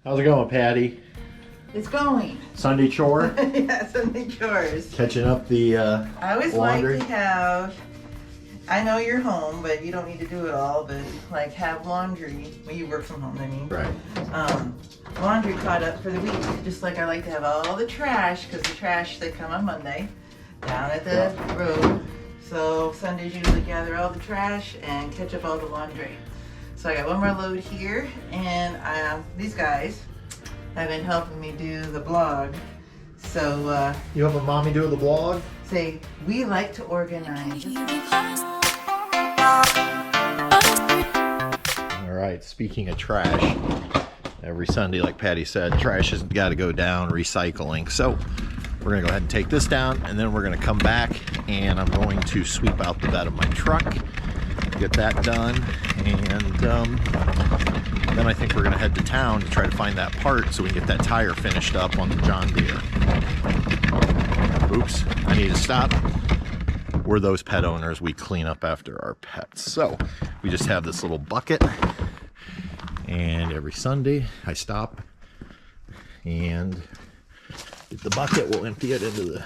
How's it going, Patty? It's going. Sunday chore? Yeah, Sunday chores. Catching up the I always laundry? like to have, I know you're home, but you don't need to do it all, but like have laundry, well, you work from home, I mean. Right. Laundry caught up for the week, just like I like to have all the trash, because the trash, they come on Monday, down at the road. So Sundays usually gather all the trash and catch up all the laundry. So I got one more load here, and these guys have been helping me do the blog. So You helping mommy do the blog? say, we like to organize. All right, speaking of trash, every Sunday, like Patty said, trash has got to go down, recycling. So we're gonna go ahead and take this down, and then we're gonna come back and I'm going to sweep out the bed of my truck, get that done, and then I think we're gonna head to town to try to find that part so we can get that tire finished up on the John Deere. Oops, I need to stop. We're those pet owners, we clean up after our pets. So we just have this little bucket, and every Sunday I stop and get the bucket, we'll empty it into the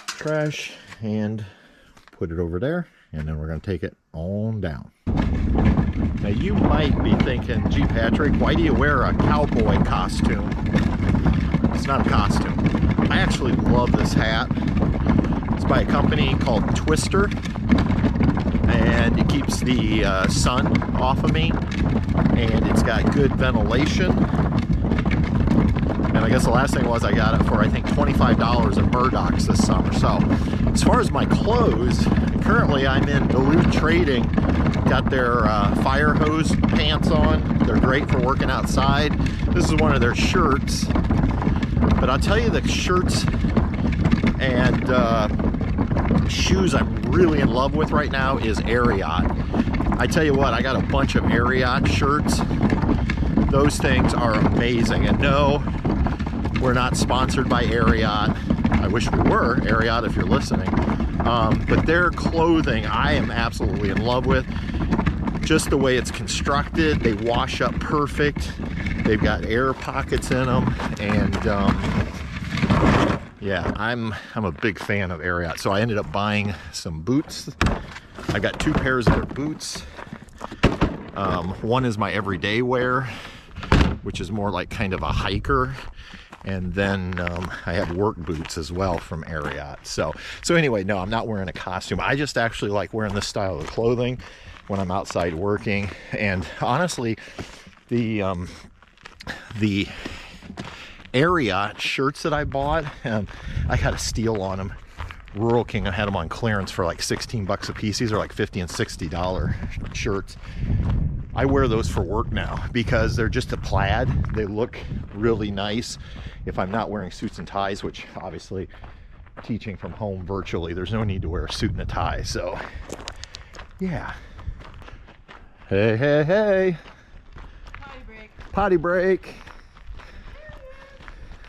trash and put it over there, and then we're going to take it on down. Now you might be thinking, gee Patrick, why do you wear a cowboy costume? It's not a costume. I actually love this hat. It's by a company called Twister, and it keeps the sun off of me, and it's got good ventilation. And I guess the last thing was I got it for, I think, $25 at Murdoch's this summer. So as far as my clothes, currently I'm in Duluth Trading. Got their fire hose pants on. They're great for working outside. This is one of their shirts. But I'll tell you, the shirts and shoes I'm really in love with right now is Ariat. I tell you what, I got a bunch of Ariat shirts. Those things are amazing. And no, we're not sponsored by Ariat. I wish we were, Ariat, if you're listening. But their clothing I am absolutely in love with. Just the way it's constructed, they wash up perfect. They've got air pockets in them, and yeah, I'm a big fan of Ariat. So I ended up buying some boots. I got 2 pairs of their boots. One is my everyday wear, which is more like kind of a hiker, and then I have work boots as well from Ariat. So anyway, no, I'm not wearing a costume. I just actually like wearing this style of clothing when I'm outside working. And honestly, the Ariat shirts that I bought, I got a steal on them. Rural King, I had them on clearance for like 16 bucks a piece. These are like $50 and $60 shirts. I wear those for work now because they're just a plaid. They look really nice if I'm not wearing suits and ties, which obviously teaching from home virtually, there's no need to wear a suit and a tie. So yeah. Hey, hey, hey. Potty break. Potty break.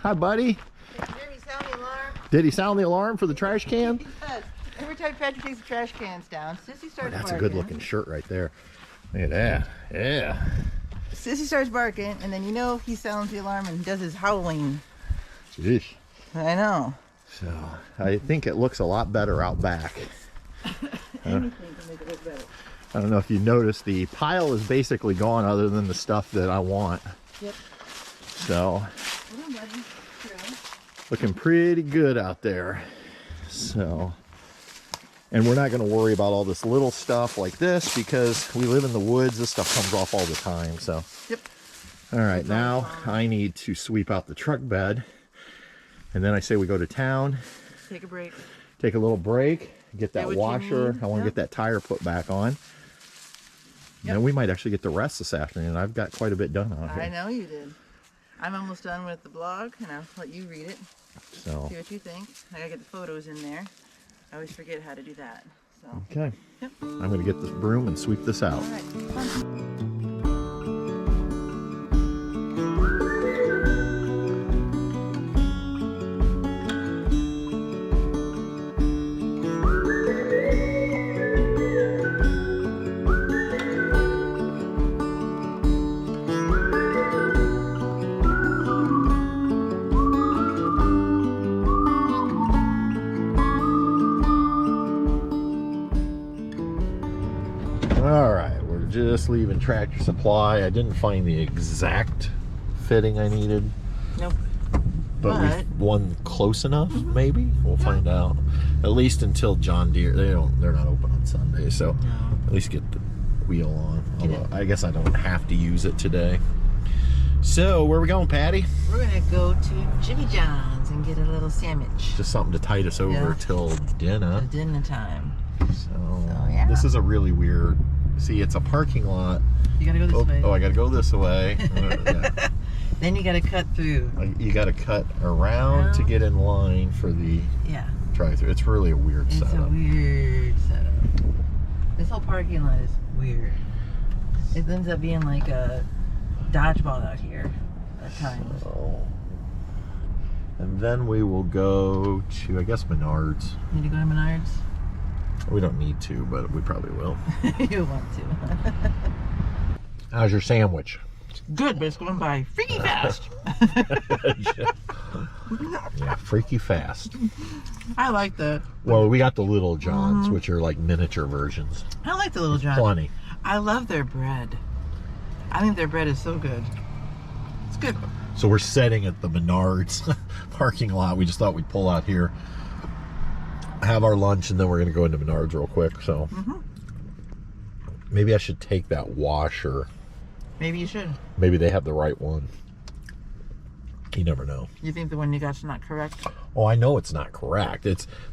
Hi, buddy. Did you hear me sound the alarm? Did he sound the alarm for the trash can? He does. Every time Patrick takes the trash cans down, Sissy starts That's barking. a good looking shirt right there. Look at that. Yeah. Sissy starts barking, and then you know he sounds the alarm and does his howling. Jeez. I know. So I think it looks a lot better out back. Anything to make it look better. I don't know if you noticed, the pile is basically gone other than the stuff that I want. Yep. So Hold on, buddy. True. looking pretty good out there. So, and we're not going to worry about all this little stuff like this because we live in the woods. This stuff comes off all the time. So Yep. all right, now I need to sweep out the truck bed, and then I say we go to town, Take a break. take a little break, get that what you washer. need. I want to Yep. get that tire put back on. Yep. And we might actually get the rest this afternoon. I've got quite a bit done out I here. know you did. I'm almost done with the blog, and I'll let you read it. So, See what you think. I gotta get the photos in there. I always forget how to do that. So. okay. Yep. I'm going to get this broom and sweep this out. All right. Fun. this leaving Tractor Supply. I didn't find the exact fitting I needed. Nope. But we've one close enough, maybe. We'll find out. At least until John Deere. They're not open on Sunday, so at least get the wheel on. Although I guess I don't have to use it today. So where are we going, Patty? We're gonna go to Jimmy John's and get a little sandwich. Just something to tide us over till dinner. Dinner time. So yeah. This is a really weird. See, it's a parking lot. You gotta go this way. Oh, I gotta go this way. Yeah. Then you gotta cut through. You gotta cut around to get in line for the drive-through. It's really a weird setup. It's a weird setup. This whole parking lot is weird. It ends up being like a dodgeball out here at times. And then we will go to, I guess, Menards. Need to go to Menards? We don't need to, but we probably will. You want to. How's your sandwich? Good, but it's going by freaky fast. Yeah, freaky fast. I like that. Well, we got the Little Johns, which are like miniature versions. I like the Little John. Funny. I love their bread. I think their bread is so good. It's good. So we're sitting at the Menards parking lot. We just thought we'd pull out here, have our lunch, and then we're going to go into Menards real quick. So maybe I should take that washer. Maybe you should. Maybe they have the right one. You never know. You think the one you got's not correct? Oh, I know it's not correct.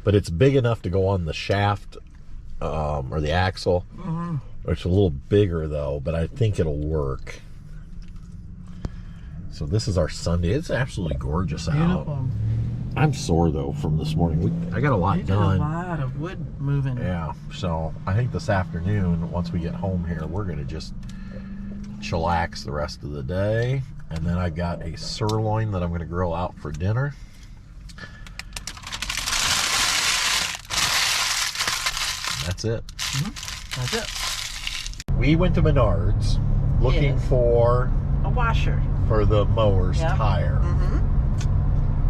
But it's big enough to go on the shaft or the axle. It's a little bigger though, but I think it'll work. So this is our Sunday. It's absolutely gorgeous out. I'm sore though from this morning. I got a lot done. A lot of wood moving. Yeah. So I think this afternoon, once we get home here, we're gonna just chillax the rest of the day. And then I got a sirloin that I'm going to grill out for dinner. That's it. That's it. We went to Menards looking for a washer for the mower's tire.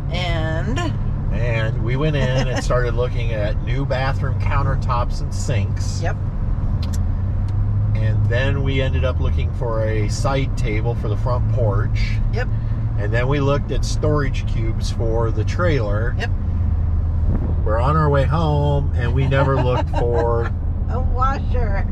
And we went in and started looking at new bathroom countertops and sinks. Yep. And then we ended up looking for a side table for the front porch. Yep. And then we looked at storage cubes for the trailer. Yep. We're on our way home, and we never looked for a washer.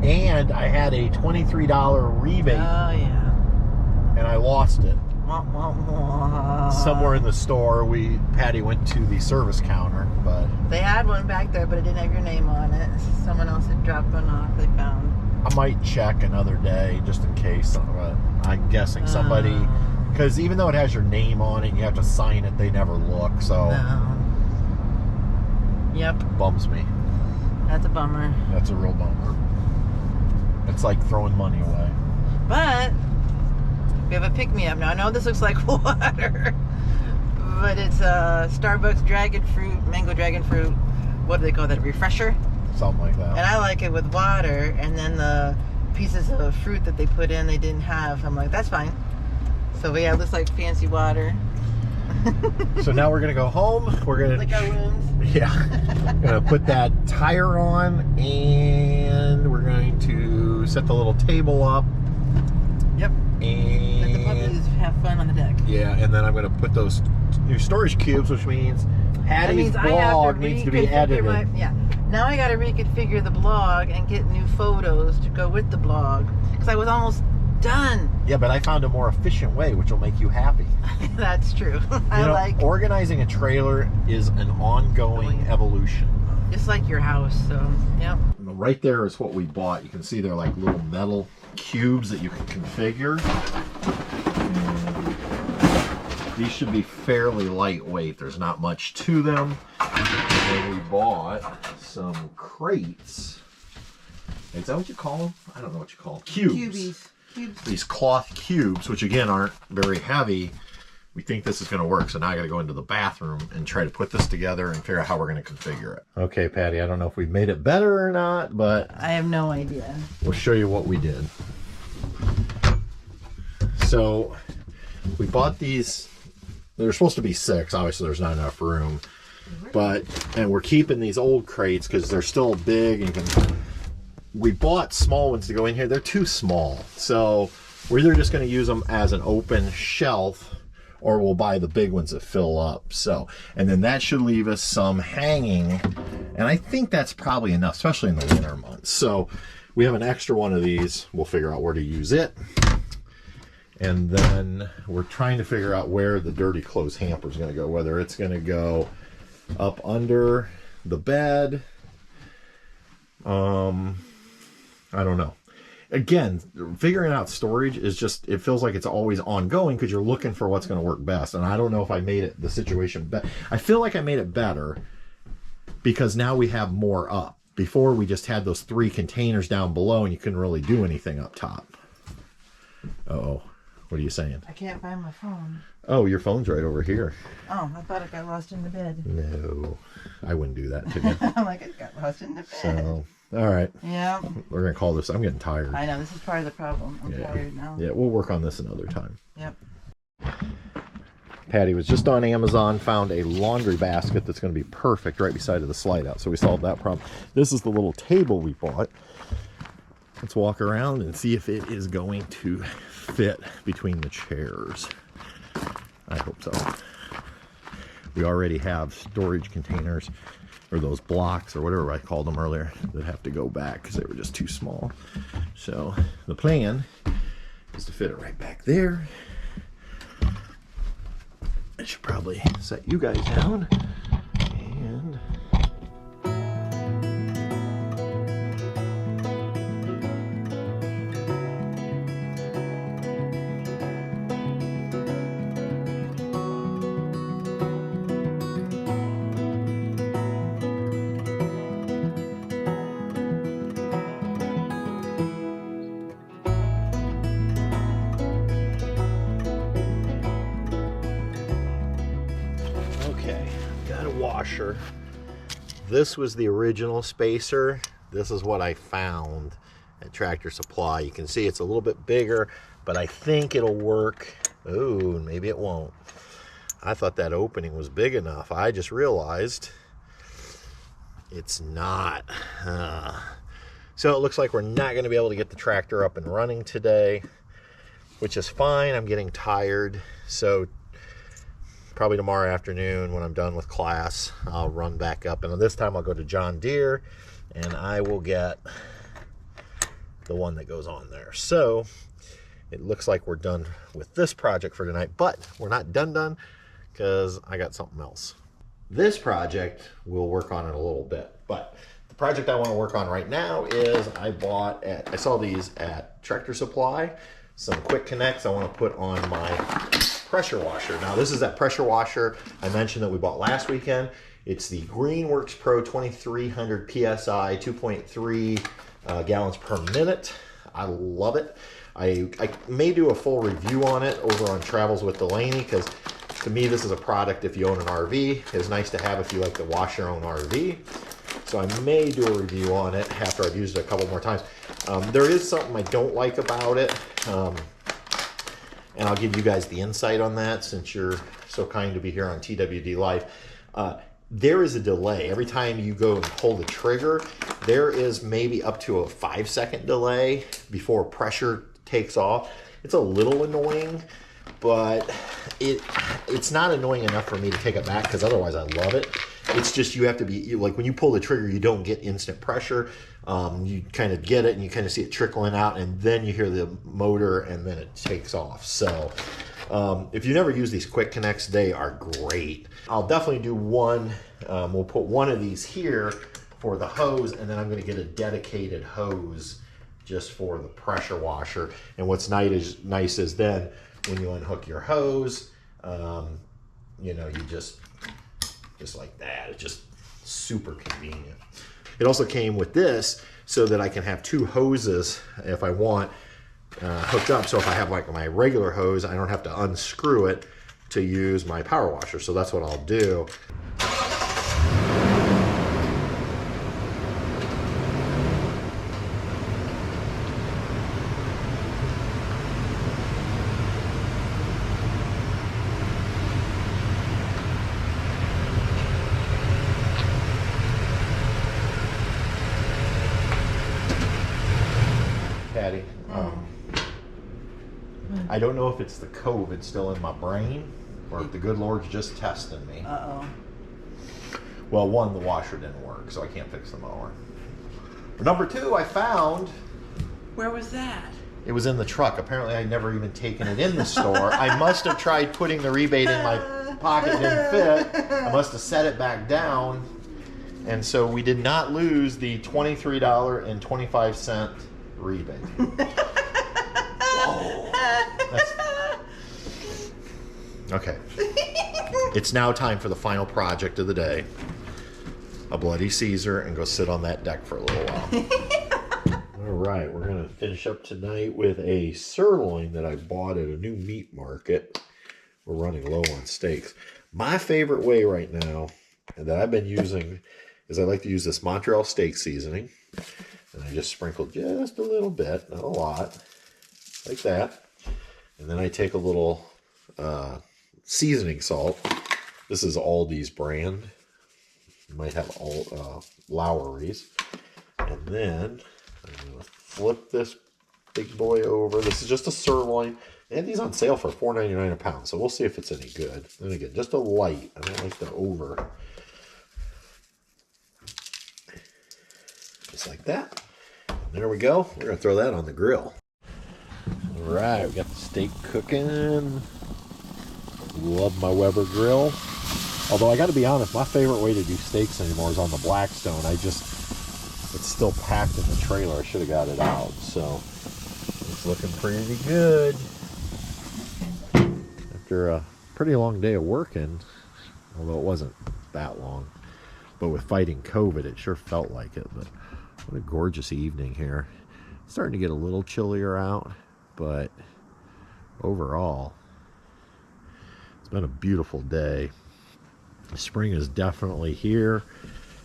And I had a $23 rebate. Oh, yeah. And I lost it. Wah, wah, wah. Somewhere in the store. Patty went to the service counter, but they had one back there, but it didn't have your name on it. Someone else had dropped one off. They found. I might check another day just in case. But I'm guessing somebody, because even though it has your name on it, you have to sign it. They never look. So. No. Yep. Bums me. That's a bummer. That's a real bummer. It's like throwing money away. But we have a pick-me-up now. I know this looks like water, but it's a Starbucks dragon fruit, mango dragon fruit. What do they call that? A refresher? Something like that. And I like it with water, and then the pieces of fruit that they put in, they didn't have. I'm like, that's fine. So yeah, it looks like fancy water. So now we're gonna go home. We're gonna like our rooms. Yeah. Gonna put that tire on, and we're going to set the little table up. Yep. And let the puppies have fun on the deck. Yeah, and then I'm gonna put those new storage cubes, which means Patty's blog needs to be edited. Now I gotta reconfigure the blog and get new photos to go with the blog, because I was almost done. Yeah, but I found a more efficient way, which will make you happy. That's true. Organizing a trailer is an ongoing evolution. Just like your house, so yeah. Right there is what we bought. You can see they're like little metal cubes that you can configure. And these should be fairly lightweight. There's not much to them. And we bought some crates. Is that what you call them? I don't know what you call them. Cubes. These cloth cubes, which again aren't very heavy. We think this is going to work, so now I got to go into the bathroom and try to put this together and figure out how we're going to configure it. Okay, Patty, I don't know if we've made it better or not, but I have no idea. We'll show you what we did. So we bought these. They're supposed to be 6. Obviously, there's not enough room, and we're keeping these old crates because they're still big and you can we bought small ones to go in here. They're too small. So we're either just going to use them as an open shelf, or we'll buy the big ones that fill up. So, and then that should leave us some hanging. And I think that's probably enough, especially in the winter months. So we have an extra one of these. We'll figure out where to use it. And then we're trying to figure out where the dirty clothes hamper is going to go, whether it's going to go up under the bed. I don't know. Again, figuring out storage is just, it feels like it's always ongoing because you're looking for what's going to work best. And I don't know if I made the situation better. I feel like I made it better because now we have more up. Before we just had those 3 containers down below and you couldn't really do anything up top. Uh-oh. What are you saying? I can't find my phone. Oh, your phone's right over here. Oh, I thought it got lost in the bed. No, I wouldn't do that to you. I'm like, it got lost in the bed. So, all right. Yeah. We're going to call this. I'm getting tired. I know, this is part of the problem. I'm tired now. Yeah, we'll work on this another time. Yep. Patty was just on Amazon, found a laundry basket that's going to be perfect right beside of the slide out. So we solved that problem. This is the little table we bought. Let's walk around and see if it is going to fit between the chairs. I hope so. We already have storage containers, or those blocks, or whatever I called them earlier, that have to go back because they were just too small. So the plan is to fit it right back there. I should probably set you guys down. And washer. This was the original spacer. This is what I found at Tractor Supply. You can see it's a little bit bigger, but I think it'll work. Oh, maybe it won't. I thought that opening was big enough. I just realized it's not. So it looks like we're not going to be able to get the tractor up and running today, which is fine. I'm getting tired. So probably tomorrow afternoon when I'm done with class, I'll run back up. And this time I'll go to John Deere and I will get the one that goes on there. So it looks like we're done with this project for tonight, but we're not done because I got something else. This project we'll work on in a little bit, but the project I want to work on right now is I saw these at Tractor Supply, some quick connects I want to put on my pressure washer. Now this is that pressure washer I mentioned that we bought last weekend. It's the Greenworks Pro 2300 PSI 2.3 gallons per minute. I love it. I may do a full review on it over on Travels with Delaney, because to me this is a product if you own an RV. It's nice to have if you like to wash your own RV. So I may do a review on it after I've used it a couple more times. There is something I don't like about it. And I'll give you guys the insight on that since you're so kind to be here on TWD Life. There is a delay. Every time you go and pull the trigger, there is maybe up to a 5-second delay before pressure takes off. It's a little annoying, but it's not annoying enough for me to take it back, because otherwise I love it. It's just you have to be, like when you pull the trigger, you don't get instant pressure. You kind of get it and you kind of see it trickling out, and then you hear the motor and then it takes off. So if you never use these quick connects, they are great. I'll definitely do one. We'll put one of these here for the hose, and then I'm going to get a dedicated hose just for the pressure washer. And what's nice is then when you unhook your hose, you know, you just like that. It's just super convenient. It also came with this so that I can have 2 hoses if I want hooked up. So if I have like my regular hose, I don't have to unscrew it to use my power washer. So that's what I'll do. I don't know if it's the COVID still in my brain or if the good Lord's just testing me. Uh-oh. Well, one, the washer didn't work, so I can't fix the mower. Number two, I found... Where was that? It was in the truck. Apparently, I'd never even taken it in the store. I must have tried putting the rebate in my pocket, didn't fit. I must have set it back down. And so we did not lose the $23.25 rebate. Whoa. Okay. It's now time for the final project of the day. A Bloody Caesar and go sit on that deck for a little while. All right, we're going to finish up tonight with a sirloin that I bought at a new meat market. We're running low on steaks. My favorite way right now, and that I've been using, is I like to use this Montreal steak seasoning. And I just sprinkle just a little bit, not a lot, like that. And then I take a little seasoning salt. This is Aldi's brand. You might have all Lowry's. And then I'm going to flip this big boy over. This is just a sirloin. They had these on sale for $4.99 a pound, so we'll see if it's any good. And again, just a light. I don't like the over. Just like that. And there we go. We're going to throw that on the grill. All right, we got the steak cooking. Love my Weber grill. Although I got to be honest, my favorite way to do steaks anymore is on the Blackstone. It's still packed in the trailer. I should have got it out. So it's looking pretty good. After a pretty long day of working, although it wasn't that long, but with fighting COVID, it sure felt like it. But what a gorgeous evening here. It's starting to get a little chillier out, but overall, it's been a beautiful day. Spring is definitely here,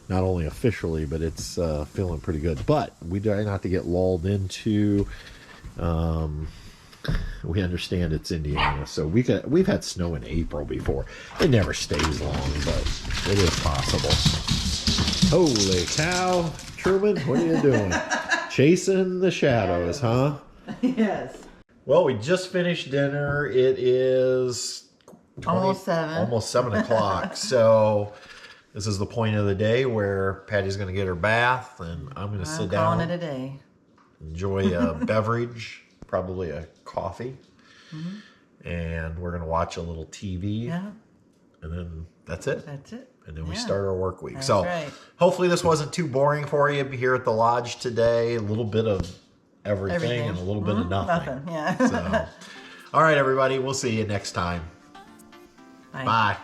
not only officially, but it's feeling pretty good. But we try not to get lulled into. We understand it's Indiana, so we've had snow in April before. It never stays long, but it is possible. Holy cow, Truman, what are you doing? Chasing the shadows, huh? Yes. Well, we just finished dinner. It is Almost 7. Almost 7 o'clock. So this is the point of the day where Patty's going to get her bath, and I'm going to sit down. Calling it a day. Enjoy a beverage, probably a coffee, and we're going to watch a little TV. Yeah. And then that's it. That's it. And then we start our work week. That's so right. hopefully this wasn't too boring for you here at the lodge today. A little bit of everything. And a little bit of nothing. Yeah. So, all right, everybody. We'll see you next time. Bye. Bye.